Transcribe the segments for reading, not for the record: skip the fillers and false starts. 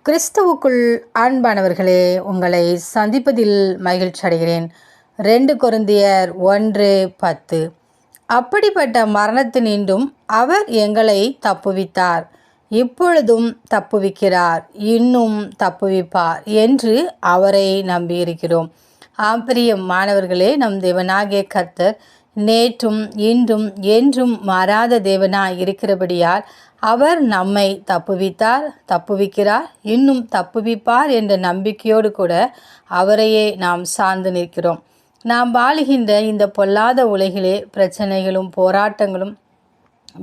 கிறிஸ்துவுக்குள் அன்பானவர்களே, உங்களை சந்திப்பதில் மகிழ்ச்சி அடைகிறேன். 2 கொரிந்தியர் 1:10. அப்படிப்பட்ட மரணத்தினின்றும் அவர் எங்களை தப்புவித்தார், இப்பொழுதும் தப்புவிக்கிறார், இன்னும் தப்புவிப்பார் என்று அவரை நம்பியிருக்கிறோம். பிரியமானவர்களே, நம் தேவனாகிய கர்த்தர் நேற்றும் இன்றும் என்றும் மாறாத தேவனாய் இருக்கிறபடியால் அவர் நம்மை தப்புவிக்கிறார், இன்னும் தப்புவிப்பார் என்ற நம்பிக்கையோடு கூட அவரையே நாம் சார்ந்து நிற்கிறோம். நாம் வாழுகின்ற இந்த பொல்லாத உலகிலே பிரச்சனைகளும் போராட்டங்களும்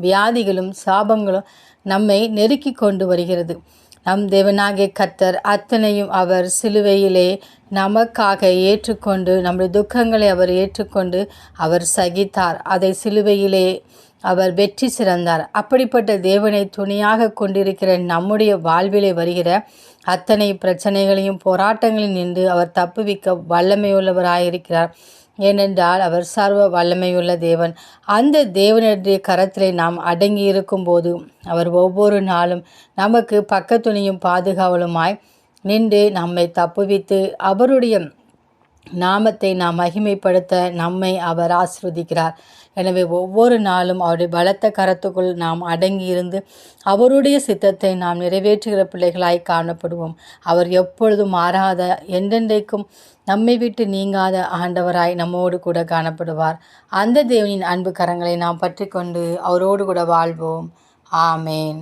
வியாதிகளும் சாபங்களும் நம்மை நெருக்கி கொண்டு வருகிறது. நம் தேவனாகிய கர்த்தர் அத்தனையும் அவர் சிலுவையிலே நமக்காக ஏற்றுக்கொண்டு, நம்முடைய துக்கங்களை அவர் ஏற்றுக்கொண்டு அவர் சகித்தார். அதை சிலுவையிலே அவர் வெற்றி சிறந்தார். அப்படிப்பட்ட தேவனை துணையாக கொண்டிருக்கிற நம்முடைய வாழ்விலே வருகிற அத்தனை பிரச்சனைகளையும் போராட்டங்களையும் நின்று அவர் தப்புவிக்க வல்லமையுள்ளவராயிருக்கிறார். ஏனென்றால் அவர் சர்வ வல்லமையுள்ள தேவன். அந்த தேவனுடைய கரத்திலே நாம் அடங்கி இருக்கும்போது அவர் ஒவ்வொரு நாளும் நமக்கு பக்கத்துணையும் பாதுகாவலுமாய் நின்று நம்மை தப்புவித்து அவருடைய நாமத்தை நாம் மகிமைப்படுத்த நம்மை அவர் ஆசீர்வதிக்கிறார். எனவே ஒவ்வொரு நாளும் அவருடைய பலத்த கரத்துக்குள் நாம் அடங்கி இருந்து அவருடைய சித்தத்தை நாம் நிறைவேற்றுகிற பிள்ளைகளாய் காணப்படுவோம். அவர் எப்பொழுதும் மாறாத, என்றென்றைக்கும் நம்மை விட்டு நீங்காத ஆண்டவராய் நம்மோடு கூட காணப்படுவார். அந்த தேவனின் அன்பு கரங்களை நாம் பற்றி கொண்டு அவரோடு கூட வாழ்வோம். ஆமேன்.